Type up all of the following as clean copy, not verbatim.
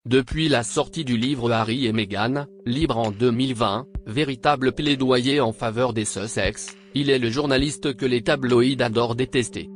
Depuis la sortie du livre Harry et Meghan, libre en 2020, véritable plaidoyer en faveur des Sussex, il est le journaliste que les tabloïds adorent détester.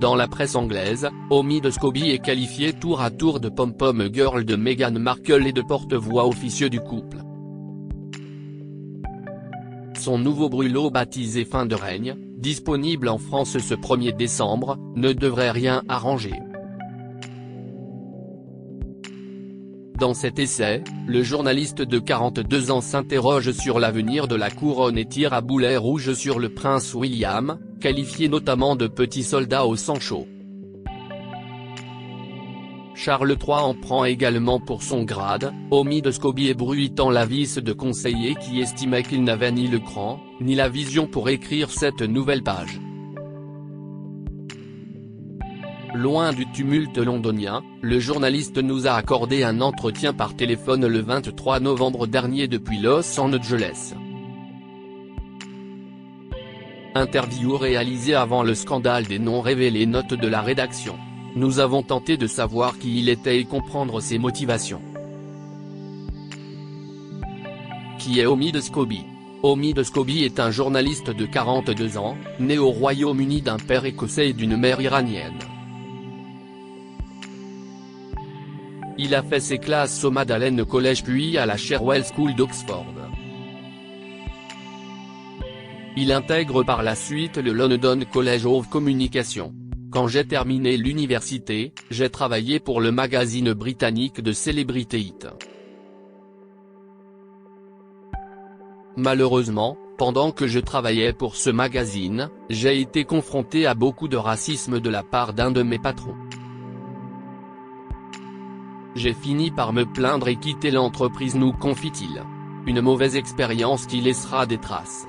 Dans la presse anglaise, Omi de Scobie est qualifié tour à tour de pom-pom girl de Meghan Markle et de porte-voix officieux du couple. Son nouveau brûlot baptisé Fin de règne, disponible en France ce 1er décembre, ne devrait rien arranger. Dans cet essai, le journaliste de 42 ans s'interroge sur l'avenir de la couronne et tire à boulet rouge sur le prince William, qualifié notamment de petit soldat au sang chaud. Charles III en prend également pour son grade, Omi de Scobie ébruitant la vis de conseiller qui estimait qu'il n'avait ni le cran, ni la vision pour écrire cette nouvelle page. Loin du tumulte londonien, le journaliste nous a accordé un entretien par téléphone le 23 novembre dernier depuis Los Angeles. Interview réalisée avant le scandale des noms révélés. Note de la rédaction. Nous avons tenté de savoir qui il était et comprendre ses motivations. Qui est Omi de Scobie? Omi de Scobie est un journaliste de 42 ans, né au Royaume-Uni d'un père écossais et d'une mère iranienne. Il a fait ses classes au Magdalen College puis à la Cherwell School d'Oxford. Il intègre par la suite le London College of Communication. Quand j'ai terminé l'université, j'ai travaillé pour le magazine britannique de Celebrity Hit. Malheureusement, pendant que je travaillais pour ce magazine, j'ai été confronté à beaucoup de racisme de la part d'un de mes patrons. J'ai fini par me plaindre et quitter l'entreprise, nous confie-t-il. Une mauvaise expérience qui laissera des traces.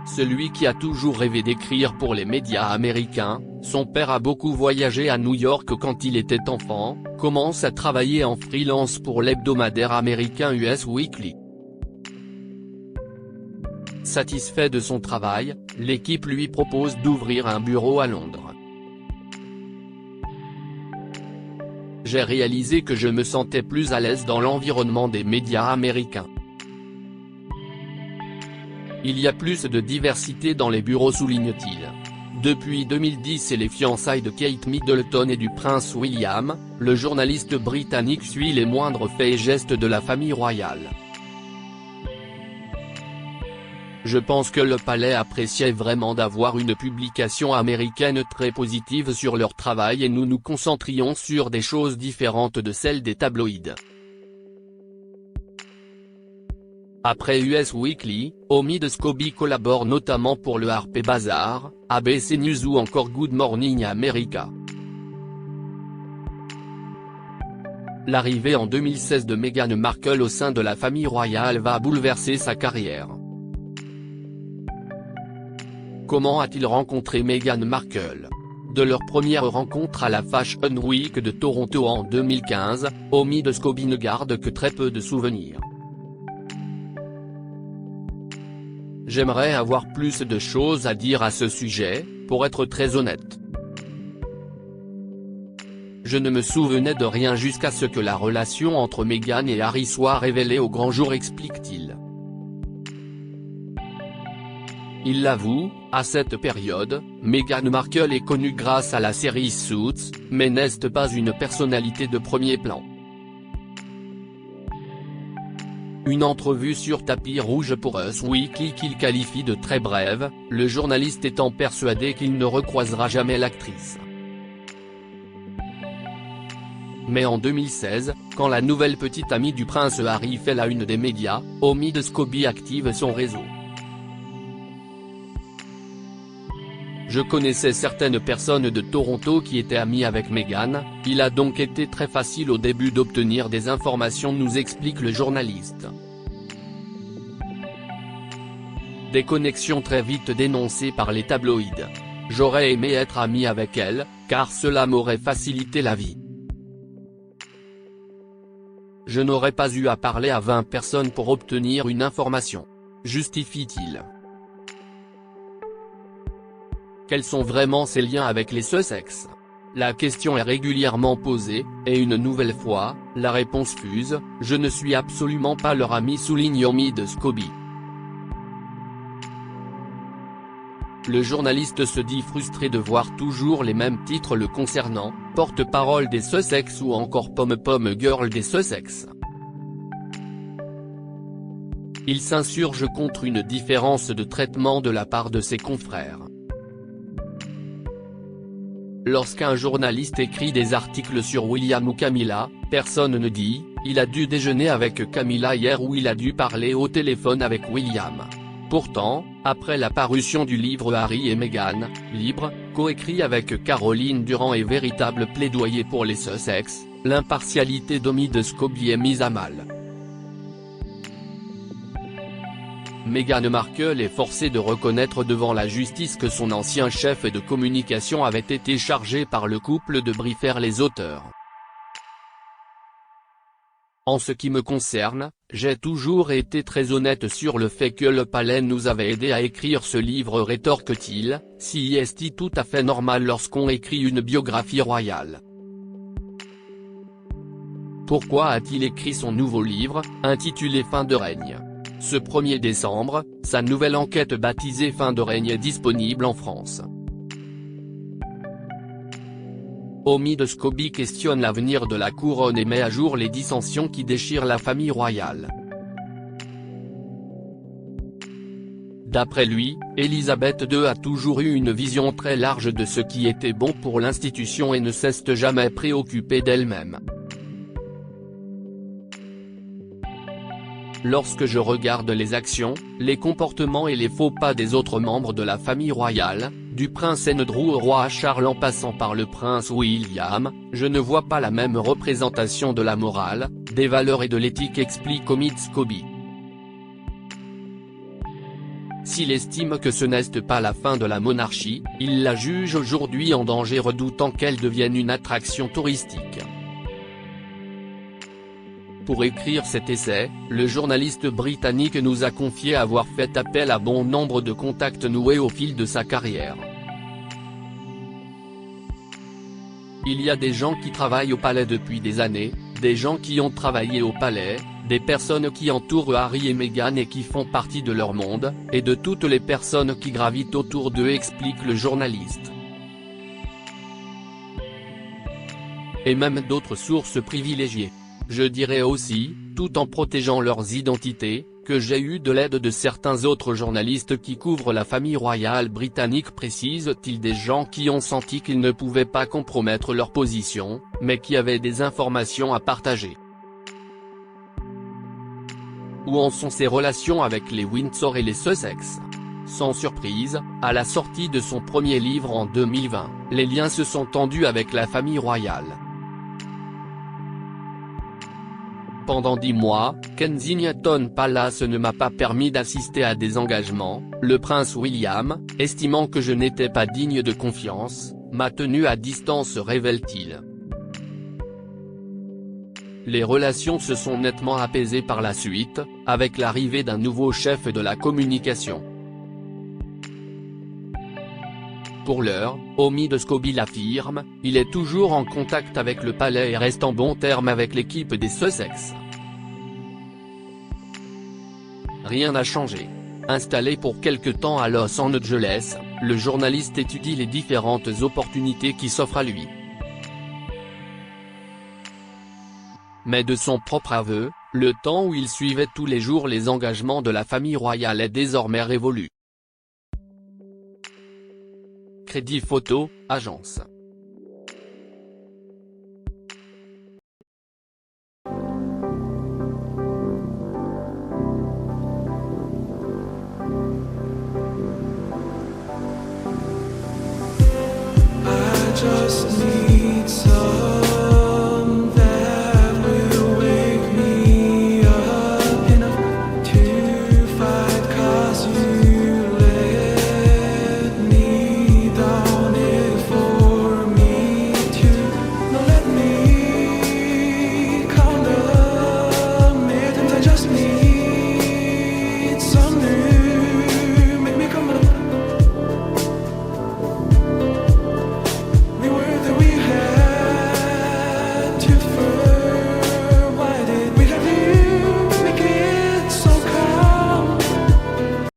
Celui qui a toujours rêvé d'écrire pour les médias américains, son père a beaucoup voyagé à New York quand il était enfant, commence à travailler en freelance pour l'hebdomadaire américain Us Weekly. Satisfait de son travail, l'équipe lui propose d'ouvrir un bureau à Londres. J'ai réalisé que je me sentais plus à l'aise dans l'environnement des médias américains. Il y a plus de diversité dans les bureaux, souligne-t-il. Depuis 2010 et les fiançailles de Kate Middleton et du prince William, le journaliste britannique suit les moindres faits et gestes de la famille royale. Je pense que le palais appréciait vraiment d'avoir une publication américaine très positive sur leur travail et nous nous concentrions sur des choses différentes de celles des tabloïds. Après Us Weekly, Omi de Scobie collabore notamment pour le Harper's Bazaar, ABC News ou encore Good Morning America. L'arrivée en 2016 de Meghan Markle au sein de la famille royale va bouleverser sa carrière. Comment a-t-il rencontré Meghan Markle? De leur première rencontre à la Fashion Week de Toronto en 2015, Omi de Scobie ne garde que très peu de souvenirs. J'aimerais avoir plus de choses à dire à ce sujet, pour être très honnête. Je ne me souvenais de rien jusqu'à ce que la relation entre Meghan et Harry soit révélée au grand jour, explique-t-il. Il l'avoue, à cette période, Meghan Markle est connue grâce à la série Suits, mais n'est pas une personnalité de premier plan. Une entrevue sur tapis rouge pour Us Weekly qu'il qualifie de très brève, le journaliste étant persuadé qu'il ne recroisera jamais l'actrice. Mais en 2016, quand la nouvelle petite amie du prince Harry fait la une des médias, Omi de Scobie active son réseau. Je connaissais certaines personnes de Toronto qui étaient amies avec Meghan, il a donc été très facile au début d'obtenir des informations, nous explique le journaliste. Des connexions très vite dénoncées par les tabloïds. J'aurais aimé être ami avec elle, car cela m'aurait facilité la vie. Je n'aurais pas eu à parler à 20 personnes pour obtenir une information. Justifie-t-il. Quels sont vraiment ses liens avec les Sussex? La question est régulièrement posée, et une nouvelle fois, la réponse fuse, je ne suis absolument pas leur ami, souligne Omid Scobie. Le journaliste se dit frustré de voir toujours les mêmes titres le concernant, porte-parole des Sussex ou encore Pom-Pom Girl des Sussex. Il s'insurge contre une différence de traitement de la part de ses confrères. Lorsqu'un journaliste écrit des articles sur William ou Camilla, personne ne dit « il a dû déjeuner avec Camilla hier » ou « il a dû parler au téléphone avec William ». Pourtant, après la parution du livre Harry et Meghan, libre, coécrit avec Caroline Durand et véritable plaidoyer pour les Sussex, l'impartialité d'Omid Scobie est mise à mal. Meghan Markle est forcée de reconnaître devant la justice que son ancien chef de communication avait été chargé par le couple de briefer les auteurs. En ce qui me concerne, j'ai toujours été très honnête sur le fait que le palais nous avait aidés à écrire ce livre, rétorque-t-il, si est tout à fait normal lorsqu'on écrit une biographie royale. Pourquoi a-t-il écrit son nouveau livre, intitulé Fin de règne? Ce 1er décembre, sa nouvelle enquête baptisée Fin de règne est disponible en France. Omid Scobie questionne l'avenir de la couronne et met à jour les dissensions qui déchirent la famille royale. D'après lui, Elisabeth II a toujours eu une vision très large de ce qui était bon pour l'institution et ne s'est jamais préoccupée d'elle-même. Lorsque je regarde les actions, les comportements et les faux pas des autres membres de la famille royale, du prince Andrew au roi Charles en passant par le prince William, je ne vois pas la même représentation de la morale, des valeurs et de l'éthique, explique Omid Scobie. S'il estime que ce n'est pas la fin de la monarchie, il la juge aujourd'hui en danger, redoutant qu'elle devienne une attraction touristique. Pour écrire cet essai, le journaliste britannique nous a confié avoir fait appel à bon nombre de contacts noués au fil de sa carrière. Il y a des gens qui travaillent au palais depuis des années, des gens qui ont travaillé au palais, des personnes qui entourent Harry et Meghan et qui font partie de leur monde, et de toutes les personnes qui gravitent autour d'eux, explique le journaliste. Et même d'autres sources privilégiées. Je dirais aussi, tout en protégeant leurs identités, que j'ai eu de l'aide de certains autres journalistes qui couvrent la famille royale britannique, précise-t-il, des gens qui ont senti qu'ils ne pouvaient pas compromettre leur position, mais qui avaient des informations à partager. Où en sont ses relations avec les Windsor et les Sussex? Sans surprise, à la sortie de son premier livre en 2020, les liens se sont tendus avec la famille royale. Pendant 10 mois, Kensington Palace ne m'a pas permis d'assister à des engagements, le prince William, estimant que je n'étais pas digne de confiance, m'a tenu à distance, révèle-t-il. Les relations se sont nettement apaisées par la suite, avec l'arrivée d'un nouveau chef de la communication. Pour l'heure, Omid Scobie l'affirme, il est toujours en contact avec le palais et reste en bons termes avec l'équipe des Sussex. Rien n'a changé. Installé pour quelque temps à Los Angeles, le journaliste étudie les différentes opportunités qui s'offrent à lui. Mais de son propre aveu, le temps où il suivait tous les jours les engagements de la famille royale est désormais révolu. Crédit Photo, agence. I just need